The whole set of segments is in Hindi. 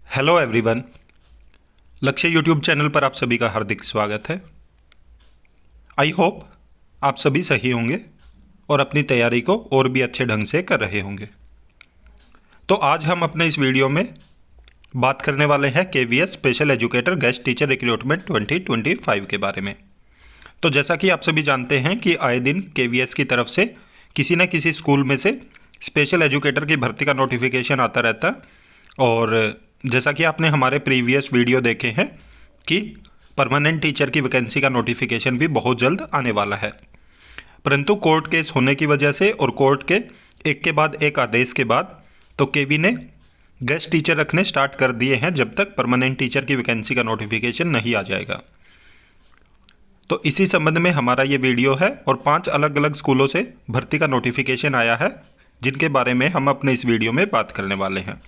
Hello everyone. लक्ष्य यूट्यूब चैनल पर आप सभी का हार्दिक स्वागत है। आई होप आप सभी सही होंगे और अपनी तैयारी को और भी अच्छे ढंग से कर रहे होंगे। तो आज हम अपने इस वीडियो में बात करने वाले हैं KVS special educator guest teacher recruitment 2025 के बारे में। तो जैसा कि आप सभी जानते हैं कि आए दिन केवीएस की तरफ से किसी न किसी स्कूल में से स्पेशल एजुकेटर की भर्ती का नोटिफिकेशन आता रहता है। और जैसा कि आपने हमारे प्रीवियस वीडियो देखे हैं कि परमानेंट टीचर की वैकेंसी का नोटिफिकेशन भी बहुत जल्द आने वाला है, परंतु कोर्ट केस होने की वजह से और कोर्ट के एक के बाद एक आदेश के बाद तो केवी ने गेस्ट टीचर रखने स्टार्ट कर दिए हैं जब तक परमानेंट टीचर की वैकेंसी का नोटिफिकेशन नहीं आ जाएगा। तो इसी संबंध में हमारा ये वीडियो है और 5 अलग अलग स्कूलों से भर्ती का नोटिफिकेशन आया है जिनके बारे में हम अपने इस वीडियो में बात करने वाले हैं,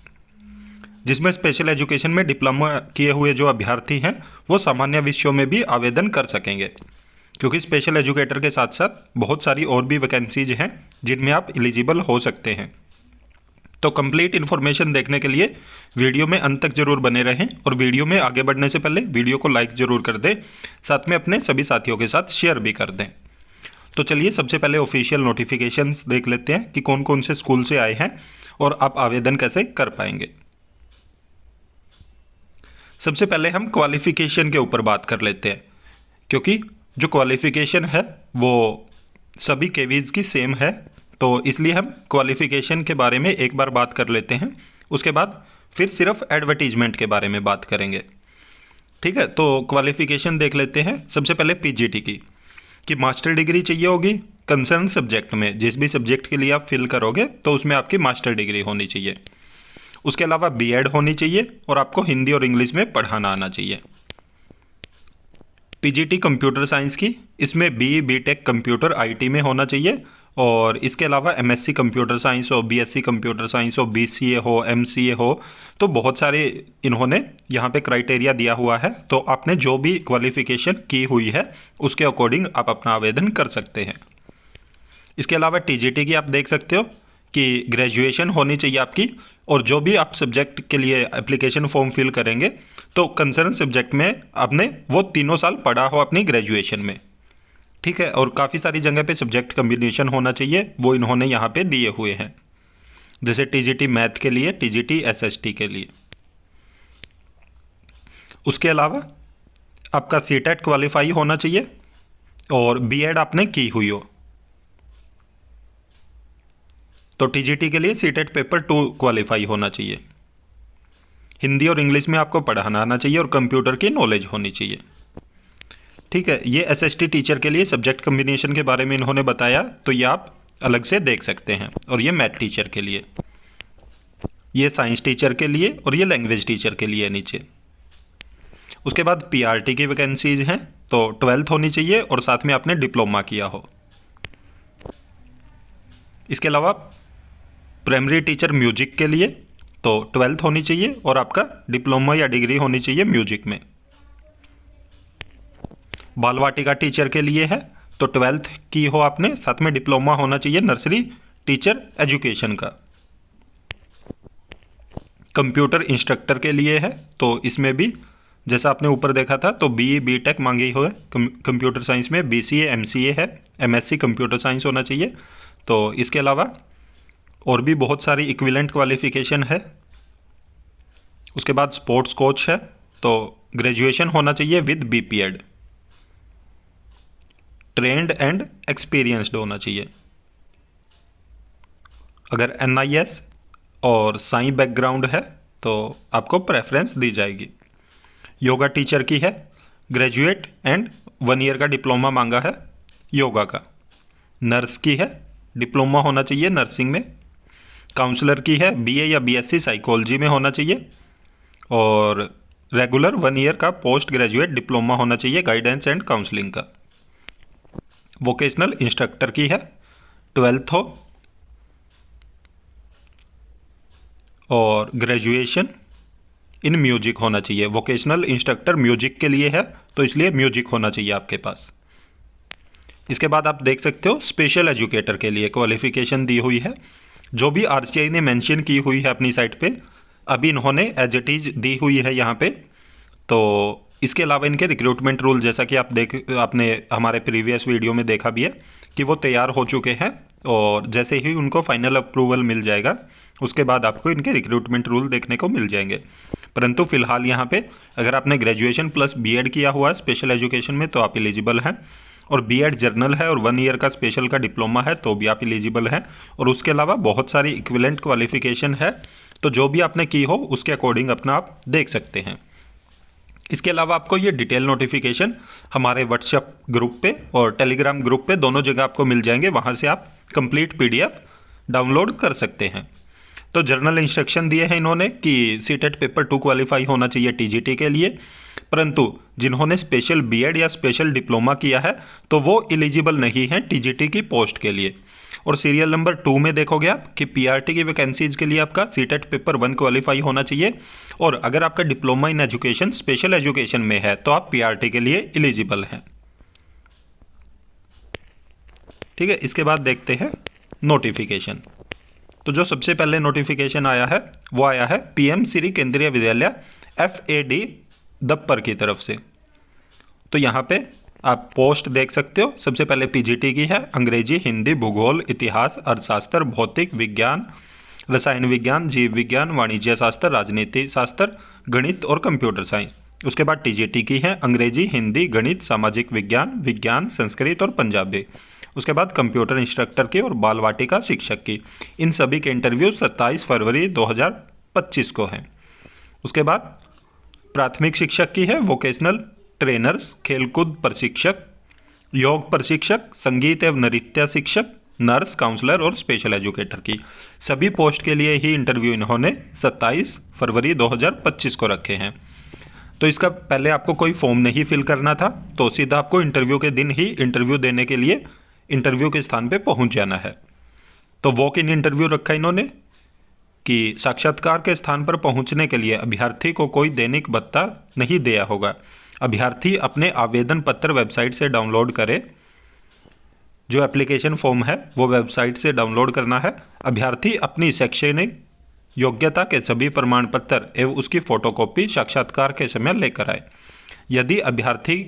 जिसमें स्पेशल एजुकेशन में डिप्लोमा किए हुए जो अभ्यर्थी हैं वो सामान्य विषयों में भी आवेदन कर सकेंगे, क्योंकि स्पेशल एजुकेटर के साथ साथ बहुत सारी और भी वैकेंसीज हैं जिनमें आप एलिजिबल हो सकते हैं। तो कंप्लीट इन्फॉर्मेशन देखने के लिए वीडियो में अंत तक जरूर बने रहें और वीडियो में आगे बढ़ने से पहले वीडियो को लाइक ज़रूर कर दें, साथ में अपने सभी साथियों के साथ शेयर भी कर दें। तो चलिए सबसे पहले ऑफिशियल नोटिफिकेशंस देख लेते हैं कि कौन कौन से स्कूल से आए हैं और आप आवेदन कैसे कर पाएंगे। सबसे पहले हम क्वालिफ़िकेशन के ऊपर बात कर लेते हैं, क्योंकि जो क्वालिफ़िकेशन है वो सभी केवीज़ की सेम है, तो इसलिए हम क्वालिफ़िकेशन के बारे में एक बार बात कर लेते हैं। उसके बाद फिर सिर्फ एडवर्टीजमेंट के बारे में बात करेंगे। ठीक है, तो क्वालिफ़िकेशन देख लेते हैं। सबसे पहले पीजीटी की कि मास्टर डिग्री चाहिए होगी कंसर्न सब्जेक्ट में, जिस भी सब्जेक्ट के लिए आप फिल करोगे तो उसमें आपकी मास्टर डिग्री होनी चाहिए। उसके अलावा बीएड होनी चाहिए और आपको हिंदी और इंग्लिश में पढ़ाना आना चाहिए। पीजीटी कंप्यूटर साइंस की, इसमें बीटेक कंप्यूटर आईटी में होना चाहिए और इसके अलावा एमएससी कंप्यूटर साइंस हो, बीएससी कंप्यूटर साइंस हो, बीसीए हो, एमसीए हो, तो बहुत सारे इन्होंने यहाँ पे क्राइटेरिया दिया हुआ है। तो आपने जो भी क्वालिफ़िकेशन की हुई है उसके अकॉर्डिंग आप अपना आवेदन कर सकते हैं। इसके अलावा टीजीटी की आप देख सकते हो कि ग्रेजुएशन होनी चाहिए आपकी, और जो भी आप सब्जेक्ट के लिए एप्लीकेशन फॉर्म फिल करेंगे तो कंसर्न सब्जेक्ट में आपने वो 3 साल पढ़ा हो अपनी ग्रेजुएशन में। ठीक है, और काफ़ी सारी जगह पे सब्जेक्ट कम्बिनेशन होना चाहिए, वो इन्होंने यहाँ पे दिए हुए हैं, जैसे टीजीटी मैथ के लिए, टीजीटी एसएसटी के लिए। उसके अलावा आपका सीटेट क्वालिफाई होना चाहिए और बीएड आपने की हुई हो। तो टीजीटी के लिए सीटेट पेपर 2 क्वालिफाई होना चाहिए। हिंदी और इंग्लिश में आपको पढ़ाना आना चाहिए और कंप्यूटर की नॉलेज होनी चाहिए। ठीक है, ये एसएसटी टीचर के लिए सब्जेक्ट कम्बिनेशन के बारे में इन्होंने बताया, तो ये आप अलग से देख सकते हैं। और ये मैथ टीचर के लिए, ये साइंस टीचर के लिए और ये लैंग्वेज टीचर के लिए नीचे। उसके बाद पीआरटी की वैकेंसीज हैं, तो 12th होनी चाहिए और साथ में आपने डिप्लोमा किया हो। इसके अलावा प्राइमरी टीचर म्यूजिक के लिए तो 12th होनी चाहिए और आपका डिप्लोमा या डिग्री होनी चाहिए म्यूजिक में। बाल वाटिका टीचर के लिए है तो 12th की हो आपने, साथ में डिप्लोमा होना चाहिए नर्सरी टीचर एजुकेशन का। कंप्यूटर इंस्ट्रक्टर के लिए है तो इसमें भी जैसा आपने ऊपर देखा था तो बीटेक मांगी हुई है कंप्यूटर साइंस में, बीसीए एमसीए है, एमएससी कंप्यूटर साइंस होना चाहिए। तो इसके अलावा और भी बहुत सारी इक्विवेलेंट क्वालिफिकेशन है। उसके बाद स्पोर्ट्स कोच है तो ग्रेजुएशन होना चाहिए with BPEd, trend and experienced होना चाहिए। अगर एनआईएस और साई बैकग्राउंड है तो आपको प्रेफरेंस दी जाएगी। योगा टीचर की है, ग्रेजुएट एंड 1 ईयर का डिप्लोमा मांगा है योगा का। नर्स की है, डिप्लोमा होना चाहिए नर्सिंग में। काउंसलर की है, बीए या बीएससी साइकोलॉजी में होना चाहिए और रेगुलर 1 ईयर का पोस्ट ग्रेजुएट डिप्लोमा होना चाहिए गाइडेंस एंड काउंसलिंग का। वोकेशनल इंस्ट्रक्टर की है, 12th हो और ग्रेजुएशन इन म्यूजिक होना चाहिए। वोकेशनल इंस्ट्रक्टर म्यूजिक के लिए है तो इसलिए म्यूजिक होना चाहिए आपके पास। इसके बाद आप देख सकते हो स्पेशल एजुकेटर के लिए क्वालिफिकेशन दी हुई है, जो भी आरसीआई ने मेंशन की हुई है अपनी साइट पे, अभी इन्होंने एज इट इज़ दी हुई है यहाँ पे। तो इसके अलावा इनके रिक्रूटमेंट रूल, जैसा कि आपने हमारे प्रीवियस वीडियो में देखा भी है कि वो तैयार हो चुके हैं, और जैसे ही उनको फाइनल अप्रूवल मिल जाएगा उसके बाद आपको इनके रिक्रूटमेंट रूल देखने को मिल जाएंगे। परंतु फिलहाल यहाँ पे अगर आपने ग्रेजुएशन प्लस बीएड किया हुआ है स्पेशल एजुकेशन में तो आप एलिजिबल हैं, और बीएड जर्नल है और 1 ईयर का स्पेशल का डिप्लोमा है तो भी आप एलिजिबल हैं। और उसके अलावा बहुत सारी इक्विवेलेंट क्वालिफिकेशन है, तो जो भी आपने की हो उसके अकॉर्डिंग अपना आप देख सकते हैं। इसके अलावा आपको ये डिटेल नोटिफिकेशन हमारे व्हाट्सएप ग्रुप पे और टेलीग्राम ग्रुप पे दोनों जगह आपको मिल जाएंगे, वहाँ से आप कंप्लीट पीडीएफ डाउनलोड कर सकते हैं। तो जर्नल इंस्ट्रक्शन दिए हैं इन्होंने कि सीटेट पेपर 2 क्वालिफाई होना चाहिए टीजीटी के लिए, परंतु जिन्होंने स्पेशल बीएड या स्पेशल डिप्लोमा किया है तो वो एलिजिबल नहीं है टीजीटी की पोस्ट के लिए। और सीरियल नंबर 2 में देखोगे आप कि पीआरटी की वैकेंसीज के लिए आपका सीटेट पेपर 1 क्वालिफाई होना चाहिए, और अगर आपका diploma in education special education में है तो आप पीआरटी के लिए एलिजिबल हैं। ठीक है, इसके बाद देखते हैं नोटिफिकेशन। तो जो सबसे पहले नोटिफिकेशन आया है वो आया है पीएम श्री केंद्रीय विद्यालय FAD दप्पर की तरफ से। तो यहाँ पे आप पोस्ट देख सकते हो। सबसे पहले पीजीटी की है, अंग्रेजी, हिंदी, भूगोल, इतिहास, अर्थशास्त्र, भौतिक विज्ञान, रसायन विज्ञान, जीव विज्ञान, वाणिज्य शास्त्र, राजनीति शास्त्र, गणित और कंप्यूटर साइंस। उसके बाद टीजीटी की है अंग्रेजी, हिंदी, गणित, सामाजिक विज्ञान, विज्ञान, संस्कृत और पंजाबी। उसके बाद कंप्यूटर इंस्ट्रक्टर की और बाल वाटिका शिक्षक की। इन सभी के इंटरव्यू 27 फरवरी 2025 को हैं। उसके बाद प्राथमिक शिक्षक की है, वोकेशनल ट्रेनर्स, खेलकूद प्रशिक्षक, योग प्रशिक्षक, संगीत एवं नृत्य शिक्षक, नर्स, काउंसलर और स्पेशल एजुकेटर की। सभी पोस्ट के लिए ही इंटरव्यू इन्होंने 27 फरवरी 2025 को रखे हैं। तो इसका पहले आपको कोई फॉर्म नहीं फिल करना था, तो सीधा आपको इंटरव्यू के दिन ही इंटरव्यू देने के लिए इंटरव्यू के स्थान पे पहुंच जाना है। तो वॉक इन इंटरव्यू रखा इन्होंने कि साक्षात्कार के स्थान पर पहुंचने के लिए अभ्यर्थी को कोई दैनिक भत्ता नहीं दिया होगा। अभ्यर्थी अपने आवेदन पत्र वेबसाइट से डाउनलोड करे। जो एप्लीकेशन फॉर्म है वो वेबसाइट से डाउनलोड करना है। अभ्यर्थी अपनी शैक्षणिक योग्यता के सभी प्रमाण पत्र एवं उसकी फोटोकॉपी साक्षात्कार के समय लेकर आए। यदि अभ्यर्थी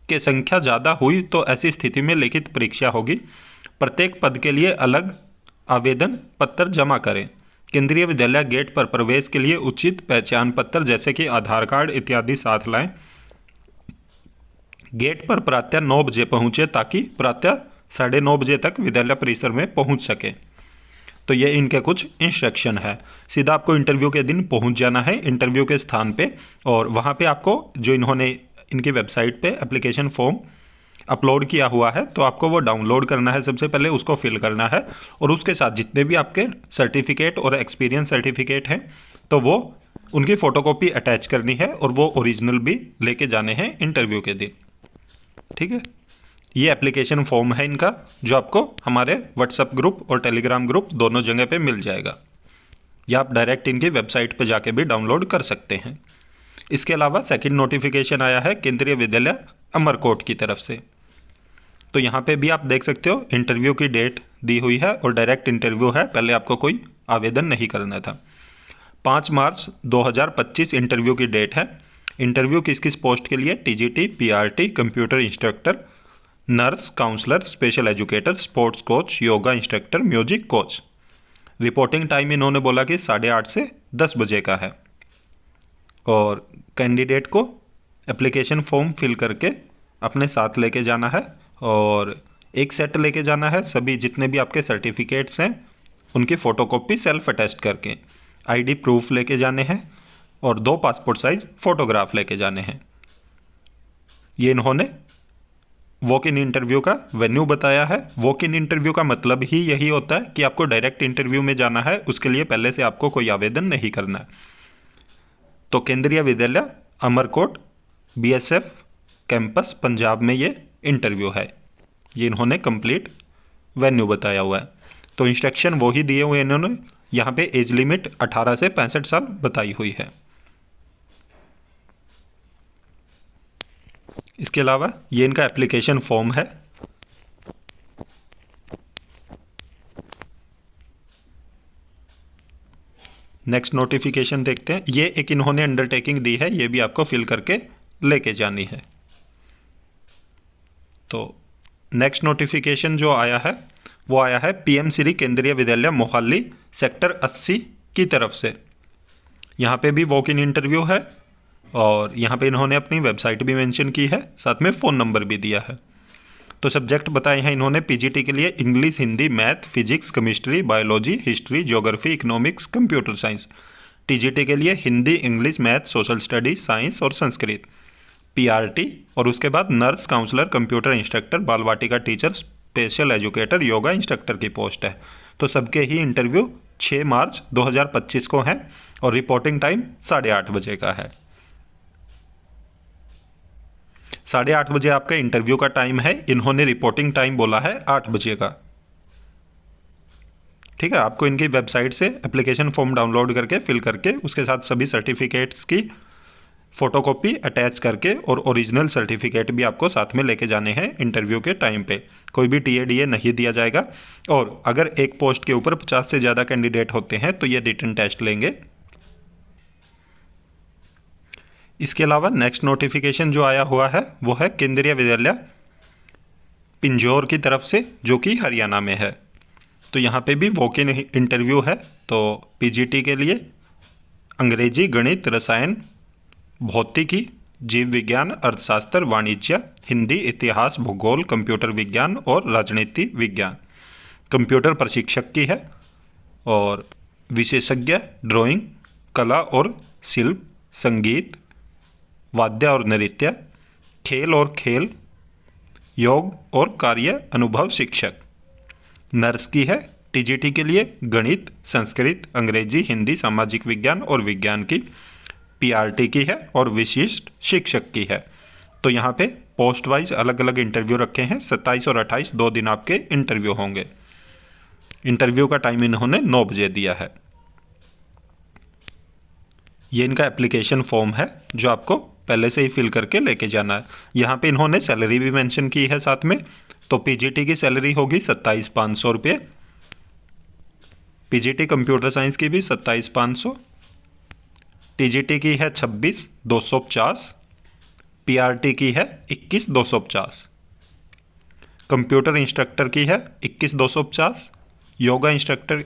के संख्या ज़्यादा हुई तो ऐसी स्थिति में लिखित परीक्षा होगी। प्रत्येक पद के लिए अलग आवेदन पत्र जमा करें। केंद्रीय विद्यालय गेट पर प्रवेश के लिए उचित पहचान पत्र जैसे कि आधार कार्ड इत्यादि साथ लाएं। गेट पर प्रातः 9 बजे पहुँचे ताकि प्रातः 9:30 बजे तक विद्यालय परिसर में पहुँच सके। तो ये इनके कुछ इंस्ट्रक्शन है। सीधा आपको इंटरव्यू के दिन पहुँच जाना है इंटरव्यू के स्थान पे, और वहाँ पे आपको जो इन्होंने इनकी वेबसाइट पे एप्लीकेशन फॉर्म अपलोड किया हुआ है तो आपको वो डाउनलोड करना है। सबसे पहले उसको फिल करना है, और उसके साथ जितने भी आपके सर्टिफिकेट और एक्सपीरियंस सर्टिफिकेट हैं तो वो उनकी फ़ोटोकॉपी अटैच करनी है, और वो ओरिजिनल भी लेके जाने हैं इंटरव्यू के दिन। ठीक है, ये एप्लीकेशन फॉर्म है इनका जो आपको हमारे व्हाट्सएप ग्रुप और टेलीग्राम ग्रुप दोनों जगह पे मिल जाएगा, या आप डायरेक्ट इनकी वेबसाइट पे जाके भी डाउनलोड कर सकते हैं। इसके अलावा सेकंड नोटिफिकेशन आया है केंद्रीय विद्यालय अमरकोट की तरफ से। तो यहाँ पे भी आप देख सकते हो इंटरव्यू की डेट दी हुई है और डायरेक्ट इंटरव्यू है, पहले आपको कोई आवेदन नहीं करना था। 5 मार्च 2025 इंटरव्यू की डेट है। इंटरव्यू किस किस पोस्ट के लिए? TGT, PRT, computer instructor, nurse, counsellor, special educator, sports coach, yoga instructor, music coach. Reporting time इन्होंने बोला कि 8:30 से 10 बजे का है, और कैंडिडेट को एप्लीकेशन फॉर्म फिल करके अपने साथ लेके जाना है, और एक सेट लेके जाना है। सभी जितने भी आपके सर्टिफिकेट्स हैं उनकी फ़ोटोकॉपी सेल्फ अटेस्ट करके, आईडी प्रूफ लेके जाने हैं, और 2 पासपोर्ट साइज फ़ोटोग्राफ लेके जाने हैं। ये इन्होंने वॉक इन इंटरव्यू का वेन्यू बताया है। वॉक इन इंटरव्यू का मतलब ही यही होता है कि आपको डायरेक्ट इंटरव्यू में जाना है, उसके लिए पहले से आपको कोई आवेदन नहीं करना है। तो केंद्रीय विद्यालय अमरकोट BSF कैंपस पंजाब में ये इंटरव्यू है। ये इन्होंने कंप्लीट वेन्यू बताया हुआ है। तो इंस्ट्रक्शन वही दिए हुए इन्होंने। यहाँ पे एज लिमिट 18 से 65 साल बताई हुई है। इसके अलावा ये इनका एप्लीकेशन फॉर्म है। नेक्स्ट नोटिफिकेशन देखते हैं। ये एक इन्होंने अंडरटेकिंग दी है, ये भी आपको फिल करके लेके जानी है। तो नेक्स्ट नोटिफिकेशन जो आया है वो आया है पीएम श्री केंद्रीय विद्यालय मोहाली सेक्टर 80 की तरफ से। यहाँ पे भी वॉक इन इंटरव्यू है और यहाँ पे इन्होंने अपनी वेबसाइट भी मेंशन की है, साथ में फ़ोन नंबर भी दिया है। तो सब्जेक्ट बताए हैं इन्होंने पीजीटी के लिए English, Hindi, math, physics, chemistry, biology, history, geography, economics, computer science. TGT के लिए Hindi, English, math, social study, science और संस्कृत। पीआरटी और उसके बाद nurse, counsellor, computer instructor, Bal Vatika teacher, special educator, yoga instructor की पोस्ट है। तो सबके ही इंटरव्यू 6 मार्च 2025 को है और रिपोर्टिंग टाइम 8:30 बजे का है। 8:30 बजे आपका इंटरव्यू का टाइम है, इन्होंने रिपोर्टिंग टाइम बोला है 8 बजे का। ठीक है, आपको इनकी वेबसाइट से एप्लीकेशन फॉर्म डाउनलोड करके फिल करके उसके साथ सभी सर्टिफिकेट्स की फोटोकॉपी अटैच करके और ओरिजिनल सर्टिफिकेट भी आपको साथ में लेके जाने हैं इंटरव्यू के टाइम पे। कोई भी टीएडीए नहीं दिया जाएगा और अगर एक पोस्ट के ऊपर 50 से ज़्यादा कैंडिडेट होते हैं तो ये रिटन टेस्ट लेंगे। इसके अलावा नेक्स्ट नोटिफिकेशन जो आया हुआ है वो है केंद्रीय विद्यालय पिंजौर की तरफ से, जो कि हरियाणा में है। तो यहाँ पे भी वॉक इन इंटरव्यू है। तो पीजीटी के लिए अंग्रेजी, गणित, रसायन, भौतिकी, जीव विज्ञान, अर्थशास्त्र, वाणिज्य, हिंदी, इतिहास, भूगोल, कंप्यूटर विज्ञान और राजनीति विज्ञान। कंप्यूटर प्रशिक्षक की है और विशेषज्ञ ड्राइंग, कला और शिल्प, संगीत, वाद्य और नृत्य, खेल और खेल, योग और कार्य अनुभव शिक्षक। नर्स की है टीजीटी के लिए गणित, संस्कृत, अंग्रेजी, हिंदी, सामाजिक विज्ञान और विज्ञान की। पीआरटी की है और विशिष्ट शिक्षक की है। तो यहाँ पे पोस्ट वाइज अलग अलग इंटरव्यू रखे हैं। 27 और 28 2 दिन आपके इंटरव्यू होंगे। इंटरव्यू का टाइम इन्होंने 9 बजे दिया है। ये इनका एप्लीकेशन फॉर्म है जो आपको पहले से ही फिल करके लेके जाना है। यहाँ पे इन्होंने सैलरी भी मेंशन की है साथ में। तो पीजीटी की सैलरी होगी 27,500 रुपये, पीजीटी कंप्यूटर साइंस की भी 27,500, टीजीटी की है 26,250, पीआरटी की है 21,250, कंप्यूटर इंस्ट्रक्टर की है 21,250, योगा इंस्ट्रक्टर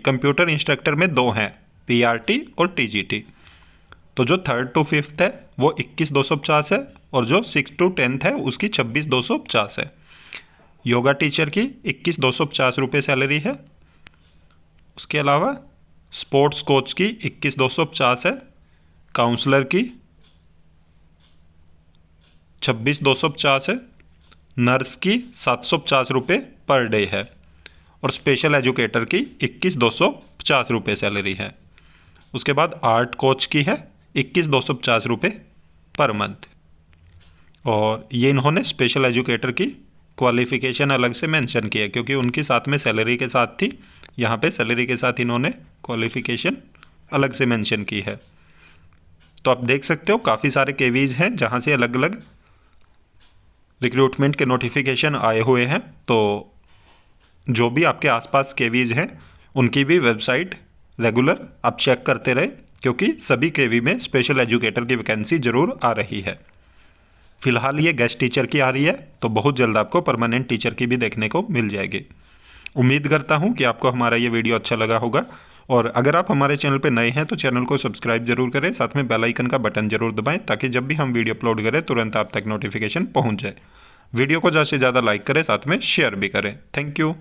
कंप्यूटर इंस्ट्रक्टर में 2 हैं, पीआरटी और टीजीटी। तो जो 3rd to 5th है वो 21,250 है और जो 6th to 10th है उसकी 26,250 है। योगा टीचर की 21,250 रुपये सैलरी है। उसके अलावा स्पोर्ट्स कोच की 21,250 है, काउंसलर की 26,250 है, नर्स की 750 रुपये पर डे है और स्पेशल एजुकेटर की 21,250 रुपये सैलरी है। उसके बाद आर्ट कोच की है 21,250 रुपये पर मंथ। और ये इन्होंने स्पेशल एजुकेटर की क्वालिफ़िकेशन अलग से मेंशन की है क्योंकि उनकी साथ में सैलरी के साथ थी। यहाँ पे सैलरी के साथ इन्होंने क्वालिफ़िकेशन अलग से मेंशन की है। तो आप देख सकते हो काफ़ी सारे केवीज़ हैं जहाँ से अलग अलग रिक्रूटमेंट के नोटिफिकेशन आए हुए हैं। तो जो भी आपके आसपास केवीज़ हैं उनकी भी वेबसाइट रेगुलर आप चेक करते रहे क्योंकि सभी केवी में स्पेशल एजुकेटर की वैकेंसी ज़रूर आ रही है। फ़िलहाल ये गेस्ट टीचर की आ रही है, तो बहुत जल्द आपको परमानेंट टीचर की भी देखने को मिल जाएगी। उम्मीद करता हूँ कि आपको हमारा ये वीडियो अच्छा लगा होगा और अगर आप हमारे चैनल पर नए हैं तो चैनल को सब्सक्राइब जरूर करें, साथ में बेल आइकन का बटन जरूर दबाएं ताकि जब भी हम वीडियो अपलोड करें तुरंत आप तक नोटिफिकेशन पहुँच जाए। वीडियो को ज़्यादा से ज़्यादा लाइक करें, साथ में शेयर भी करें। Thank you.